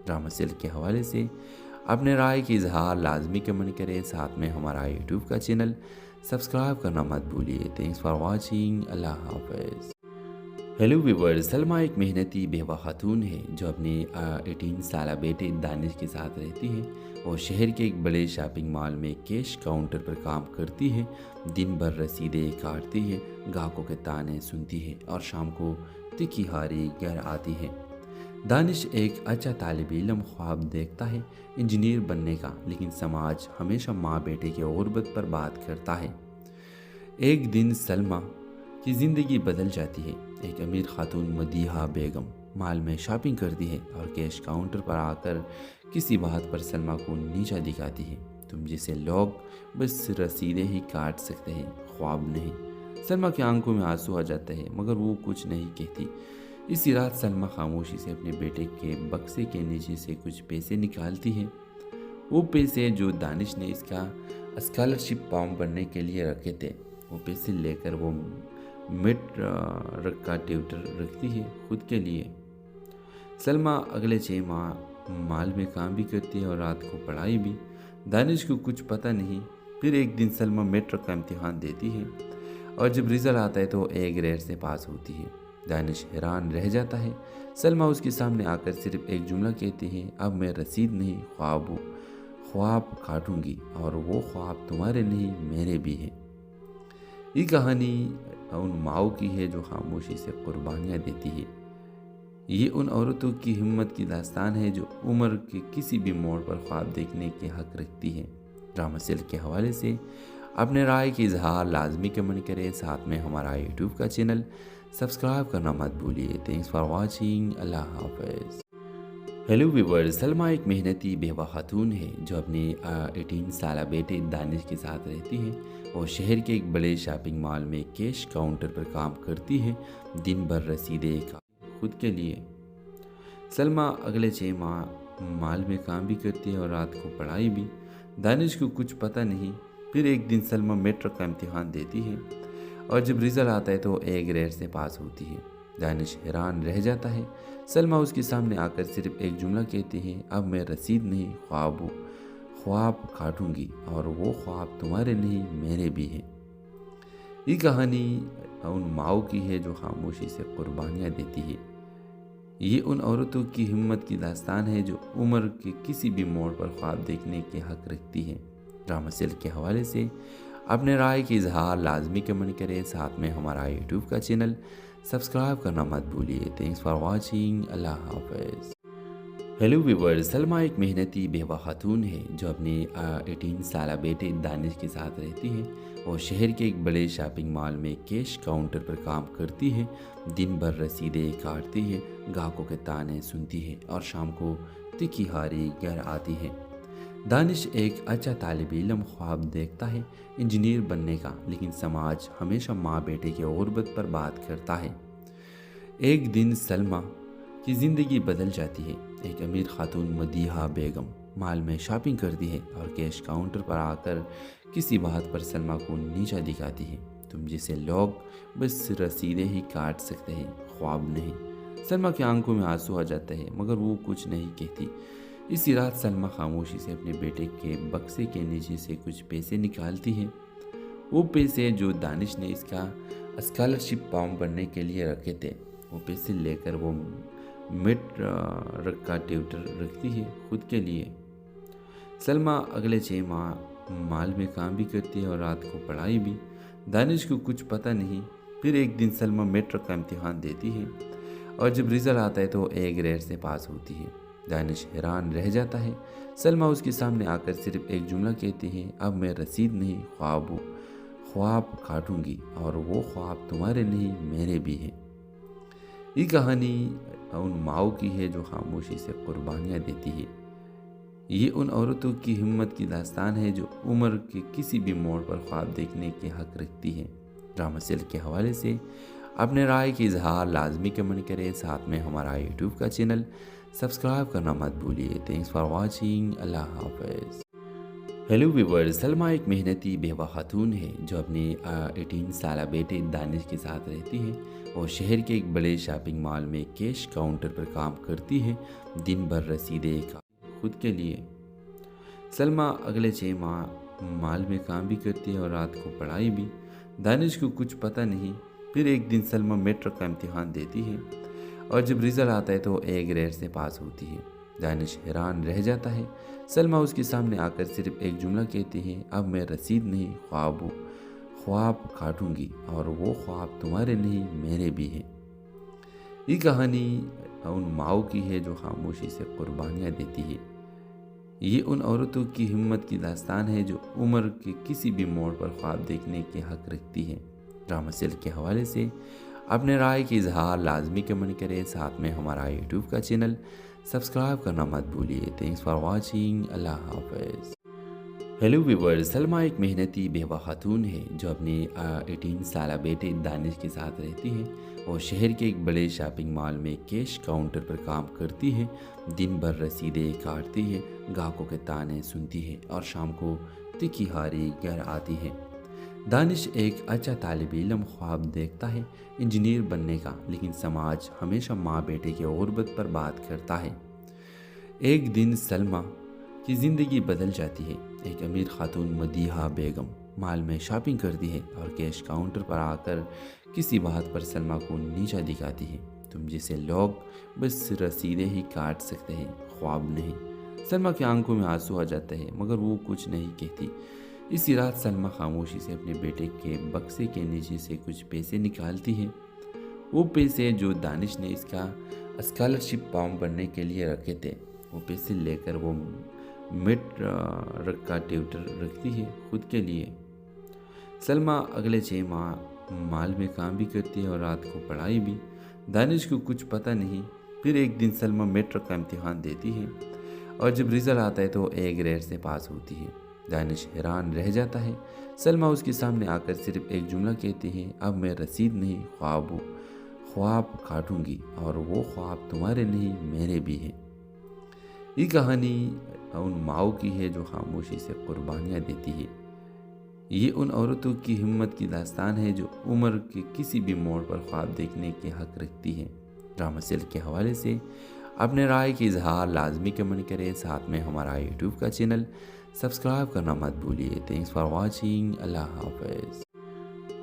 ڈرامہ سیل کے حوالے سے اپنے رائے کی اظہار لازمی کمنٹ کریں، ساتھ میں ہمارا یوٹیوب کا چینل سبسکرائب کرنا مت بھولیے۔ تھینکس فار واچنگ، اللہ حافظ۔ ہیلو ویورز، سلمہ ایک محنتی بیوہ خاتون ہے جو اپنے 18 سالہ بیٹے دانش کے ساتھ رہتی ہے اور شہر کے ایک بڑے شاپنگ مال میں کیش کاؤنٹر پر کام کرتی ہے۔ دن بھر رسیدیں کاٹتی ہے، گاہکوں کے تانے سنتی ہے اور شام کو تکھی ہاری گھر آتی ہے۔ دانش ایک اچھا طالب علم خواب دیکھتا ہے انجینئر بننے کا، لیکن سماج ہمیشہ ماں بیٹے کی غربت پر بات کرتا ہے۔ ایک دن سلمہ کی زندگی بدل جاتی ہے۔ ایک امیر خاتون مدیحہ بیگم مال میں شاپنگ کرتی ہے اور کیش کاؤنٹر پر آ کر کسی بات پر سلمہ کو نیچا دکھاتی ہے۔ تم جیسے لوگ بس رسیدیں ہی کاٹ سکتے ہیں، خواب نہیں۔ سلمہ کی آنکھوں میں آنسو آ جاتے ہیں مگر وہ کچھ نہیں کہتی۔ اسی رات سلمہ خاموشی سے اپنے بیٹے کے بکسے کے نیچے سے کچھ پیسے نکالتی ہے۔ وہ پیسے جو دانش نے اس کا स्कॉलरशिप फॉर्म भरने के लिए रखे थे। वो पैसे लेकर वो मिड का ट्यूटर रखती है खुद के लिए। सलमा अगले 6 माह माल में काम भी करती है और रात को पढ़ाई भी। दानिश को कुछ पता नहीं। फिर एक दिन सलमा मैट्रिक का इम्तिहान देती है और जब रिजल्ट आता है तो A ग्रेड से पास होती है। दानिश हैरान रह जाता है। सलमा उसके सामने आकर सिर्फ एक जुमला कहती है, अब मैं रसीद नहीं ख्वाब हूँ, ख्वाब काटूंगी और वो ख्वाब तुम्हारे नहीं मेरे भी हैं। ये कहानी उन माओ की है जो खामोशी से कुर्बानियाँ देती है। ये उन औरतों की हिम्मत की दास्तान है जो उम्र के किसी भी मोड़ पर ख्वाब देखने के हक रखती है। ड्रामा सेल के हवाले से अपने राय की इजहार लाजमी कमेंट करें। साथ में हमारा यूट्यूब का चैनल सब्सक्राइब करना मत भूलिए। Thanks for watching. अल्लाह हाफिज़। हेलो व्यूअर्स, सलमा एक मेहनती बेवा खातून है जो अपने 18 साल बेटे दानिश के साथ रहती है और शहर के एक बड़े शॉपिंग मॉल में कैश काउंटर पर काम करती है। दिन भर रसीदें खुद के लिए। सलमा अगले 6 माह मॉल में काम भी करती है और रात को पढ़ाई भी। दानिश को कुछ पता नहीं। फिर एक दिन सलमा मैट्रिक का इम्तिहान देती है और जब रिजल्ट आता है तो A ग्रेड से पास होती है। दानिश हैरान रह जाता है। सलमा उसके सामने आकर सिर्फ एक जुमला कहती है, अब मैं रसीद नहीं ख्वाब हूँ, ख्वाब काटूंगी और वो ख्वाब तुम्हारे नहीं मेरे भी हैं। ये कहानी उन माओ की है जो खामोशी से कुर्बानियाँ देती है। ये उन औरतों की हिम्मत की दास्तान है जो उम्र के किसी भी मोड़ पर ख्वाब देखने के हक रखती है। ड्रामा सेल के हवाले से अपने राय की इजहार लाजमी कमेंट करें। साथ में हमारा यूट्यूब का चैनल सब्सक्राइब करना मत भूलिए। Thanks for watching. अल्लाह हाफिज़। हेलो व्यूअर्स, सलमा एक मेहनती बेवा खातून है जो अपने 18 साल बेटे दानिश के साथ रहती है और शहर के एक बड़े शॉपिंग मॉल में कैश काउंटर पर काम करती है। दिन भर रसीदें काटती है, ग्राहकों के ताने सुनती है और शाम को तिखी हारी घर आती है। दानिश एक अच्छा तालिब इल्म ख्वाब देखता है इंजीनियर बनने का, लेकिन समाज हमेशा माँ बेटे की गुर्बत पर बात करता है। एक दिन सलमा की ज़िंदगी बदल जाती है। एक अमीर खातून मदीहा बेगम मॉल में शॉपिंग करती है और कैश काउंटर पर आकर किसी बात पर सलमा को नीचा दिखाती है, तुम जैसे लोग बस रसीदें ही काट सकते हैं, ख्वाब नहीं। सलमा की आंखों में आंसू आ जाते हैं मगर वो कुछ नहीं कहती। इसी रात सलमा खामोशी से अपने बेटे के बक्से के नीचे से कुछ पैसे निकालती है। वो पैसे जो दानिश ने इसका स्कॉलरशिप फॉर्म भरने के लिए रखे थे, वो पैसे लेकर वो मिड का ट्यूटर रखती है खुद के लिए। सलमा अगले 6 माह मॉल में काम भी करती है और रात को पढ़ाई भी। दानिश को कुछ पता नहीं। फिर एक दिन सलमा मैट्रिक का इम्तिहान देती है और जब रिजल्ट आता है तो A ग्रेड से पास होती है। दानिश हैरान रह जाता है। सलमा उसके सामने आकर सिर्फ एक जुमला कहती है, अब मैं रसीद नहीं ख्वाब हूँ, ख्वाब काटूंगी और वो ख्वाब तुम्हारे नहीं मेरे भी हैं। ये कहानी उन माओ की है जो खामोशी से कुर्बानियाँ देती है। ये उन औरतों की हिम्मत की दास्तान है जो उम्र के किसी भी मोड़ पर ख्वाब देखने के हक रखती है। ड्रामा सेल के हवाले से अपने राय की इजहार लाजमी कमेंट करें। साथ में हमारा यूट्यूब का चैनल सब्सक्राइब करना मत भूलिए। Thanks for watching. अल्लाह हाफिज़। हेलो व्यूअर्स, सलमा एक मेहनती बेवा खातून है जो अपने 18 साल बेटे दानिश के साथ रहती है और शहर के एक बड़े शॉपिंग मॉल में कैश काउंटर पर काम करती है। दिन भर रसीदें खुद के लिए। सलमा अगले 6 माह मॉल में काम भी करती है और रात को पढ़ाई भी। दानिश को कुछ पता नहीं। फिर एक दिन सलमा मैट्रिक का इम्तिहान देती है और जब रिजल्ट आता है तो A ग्रेड से पास होती है। दानिश हैरान रह जाता है। सलमा उसके सामने आकर सिर्फ एक जुमला कहती है, अब मैं रसीद नहीं ख्वाब हूँ, ख्वाब काटूंगी और वो ख्वाब तुम्हारे नहीं मेरे भी हैं। ये कहानी उन माओ की है जो खामोशी से कुर्बानियाँ देती है। ये उन औरतों की हिम्मत की दास्तान है जो उम्र के किसी भी मोड़ पर ख्वाब देखने के हक रखती है। ड्रामा सेल के हवाले से अपने राय की इजहार लाजमी कमेंट करें। साथ में हमारा यूट्यूब का चैनल सब्सक्राइब करना मत भूलिए। Thanks for watching. अल्लाह हाफिज़। हेलो व्यूअर्स, सलमा एक मेहनती बेवा खातून है जो अपने 18 साल बेटे दानिश के साथ रहती है और शहर के एक बड़े शॉपिंग मॉल में कैश काउंटर पर काम करती है। दिन भर रसीदें काटती है, ग्राहकों के ताने सुनती है और शाम को तिखी हारी घर आती है। दानिश एक अच्छा तालिब इल्म ख्वाब देखता है इंजीनियर बनने का, लेकिन समाज हमेशा माँ बेटे की गुर्बत पर बात करता है। एक दिन सलमा की ज़िंदगी बदल जाती है। एक अमीर खातून मदीहा बेगम मॉल में शॉपिंग करती है और कैश काउंटर पर आकर किसी बात पर सलमा को नीचा दिखाती है। तुम जैसे लोग बस रसीदें ही काट सकते हैं, ख्वाब नहीं। सलमा की आंखों में आंसू आ जाते हैं, मगर वो कुछ नहीं कहती। इसी रात सलमा खामोशी से अपने बेटे के बक्से के नीचे से कुछ पैसे निकालती है। वो पैसे जो दानिश ने इसका स्कॉलरशिप फॉर्म भरने के लिए रखे थे, वो पैसे लेकर वो मिड का ट्यूटर रखती है खुद के लिए। सलमा अगले 6 माह मॉल में काम भी करती है और रात को पढ़ाई भी। दानिश को कुछ पता नहीं। फिर एक दिन सलमा मैट्रिक का इम्तिहान देती है और जब रिजल्ट आता है तो A ग्रेड से पास होती है। दानिश हैरान रह जाता है। सलमा उसके सामने आकर सिर्फ एक जुमला कहती है, अब मैं रसीद नहीं ख्वाब काटूंगी और वो ख्वाब तुम्हारे नहीं मेरे भी हैं। ये कहानी उन माओ की है जो खामोशी से कुर्बानियाँ देती है। ये उन औरतों की हिम्मत की दास्तान है जो उम्र के किसी भी मोड़ पर ख्वाब देखने के हक रखती है। ड्रामा सेल के हवाले से अपने राय की इजहार लाजमी कमेंट करें। साथ में हमारा यूट्यूब का चैनल सब्सक्राइब करना मत भूलिए। Thanks for watching. अल्लाह हाफिज़।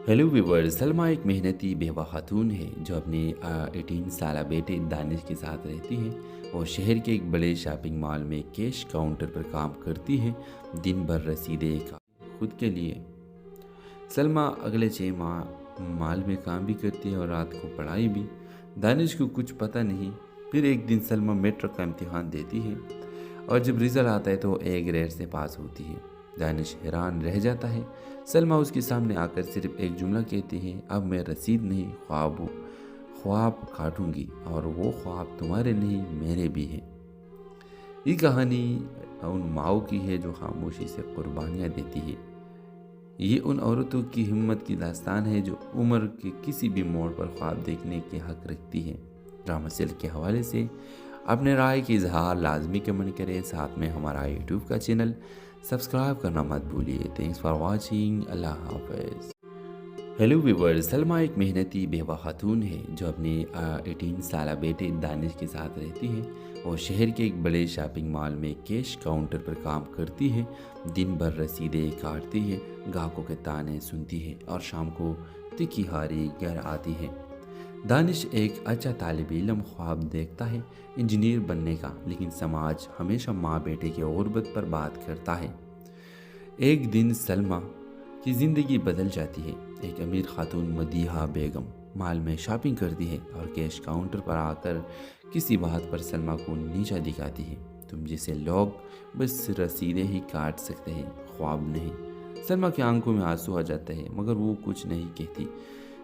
हेलो व्यूअर्स, सलमा एक मेहनती बेवा खातून है जो अपने 18 साल बेटे दानिश के साथ रहती है। वो शहर के एक बड़े शॉपिंग मॉल में कैश काउंटर पर काम करती है। दिन भर रसीदें खुद के लिए। सलमा अगले 6 माह मॉल में काम भी करती है और रात को पढ़ाई भी। दानिश को कुछ पता नहीं। फिर एक दिन सलमा मैट्रिक का इम्तिहान देती है और जब रिजल्ट आता है तो A ग्रेड से पास होती है। दानिश हैरान रह जाता है। सलमा उसके सामने आकर सिर्फ एक जुमला कहती है, अब मैं रसीद नहीं ख्वाब काटूंगी और वो ख्वाब तुम्हारे नहीं मेरे भी हैं। ये कहानी उन माओ की है जो खामोशी से कुर्बानियाँ देती है। ये उन औरतों की हिम्मत की दास्तान है जो उम्र के किसी भी मोड़ पर ख्वाब देखने के हक रखती है। ड्रामा सेल के हवाले से अपने राय की इजहार लाजमी कमेंट करें। साथ में हमारा यूट्यूब का चैनल सब्सक्राइब करना मत भूलिए। Thanks for watching. अल्लाह हाफिज़। हेलो व्यूअर्स, सलमा एक मेहनती बेवा खातून है जो अपने 18 साल बेटे दानिश के साथ रहती है। वो शहर के एक बड़े शॉपिंग मॉल में कैश काउंटर पर काम करती है। दिन भर रसीदें काटती है, ग्राहकों के ताने सुनती है और शाम को तिखी हारी घर आती है। दानिश एक अच्छा तालिब इल्म ख्वाब देखता है इंजीनियर बनने का, लेकिन समाज हमेशा माँ बेटे की गुर्बत पर बात करता है। एक दिन सलमा की ज़िंदगी बदल जाती है। एक अमीर खातून मदीहा बेगम मॉल में शॉपिंग करती है और कैश काउंटर पर आकर किसी बात पर सलमा को नीचा दिखाती है। तुम जैसे लोग बस रसीदें ही काट सकते हैं, ख्वाब नहीं। सलमा की आंखों में आंसू आ जाते हैं, मगर वो कुछ नहीं कहती।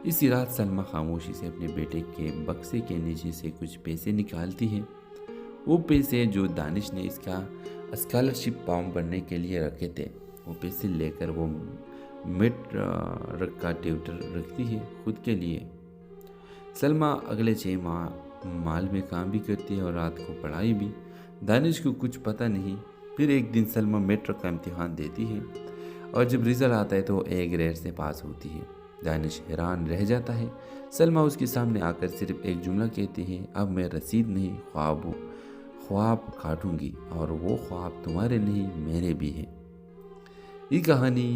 इसी रात सलमा खामोशी से अपने बेटे के बक्से के नीचे से कुछ पैसे निकालती है। वो पैसे जो दानिश ने इसका स्कॉलरशिप फॉर्म भरने के लिए रखे थे, वो पैसे लेकर वो मिड का ट्यूटर रखती है खुद के लिए। सलमा अगले 6 माह मॉल में काम भी करती है और रात को पढ़ाई भी। दानिश को कुछ पता नहीं। फिर एक दिन सलमा मैट्रिक का इम्तिहान देती है और जब रिजल्ट आता है तो A ग्रेड से पास होती है। दानिश हैरान रह जाता है। सलमा उसके सामने आकर सिर्फ एक जुमला कहती है, अब मैं रसीद नहीं ख्वाब काटूंगी और वो ख्वाब तुम्हारे नहीं मेरे भी हैं। ये कहानी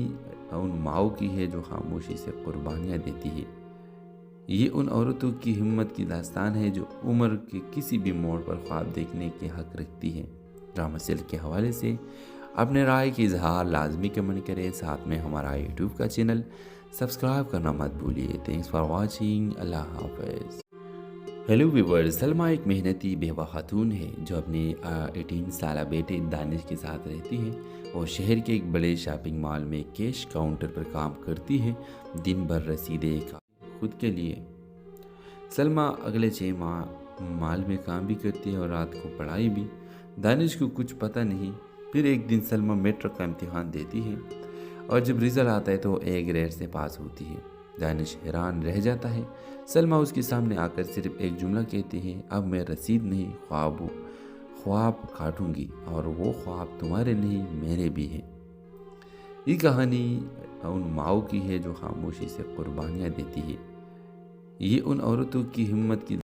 उन माओ की है जो खामोशी से कुर्बानियाँ देती है। ये उन औरतों की हिम्मत की दास्तान है जो उम्र के किसी भी मोड़ पर ख्वाब देखने के हक रखती है। ड्रामा सेल के हवाले से अपने राय की इजहार लाजमी कमेंट करें। साथ में हमारा यूट्यूब का चैनल सब्सक्राइब करना मत भूलिए। Thanks for watching. अल्लाह हाफिज़। हेलो व्यूअर्स, सलमा एक मेहनती बेवा खातून है जो अपने 18 साल बेटे दानिश के साथ रहती है। वो शहर के एक बड़े शॉपिंग मॉल में कैश काउंटर पर काम करती है। दिन भर रसीदें खुद के लिए। सलमा अगले 6 माह मॉल में काम भी करती है और रात को पढ़ाई भी। दानिश को कुछ पता नहीं। फिर एक दिन सलमा मैट्रिक का इम्तिहान देती है और जब रिजल्ट आता है तो A ग्रेड से पास होती है। दानिश हैरान रह जाता है। सलमा उसके सामने आकर सिर्फ एक जुमला कहती है, अब मैं रसीद नहीं ख्वाब काटूंगी और वो ख्वाब तुम्हारे नहीं मेरे भी हैं। یہ کہانی ان ماؤں کی ہے جو خاموشی سے قربانیاں دیتی ہے. یہ ان عورتوں کی ہمت کی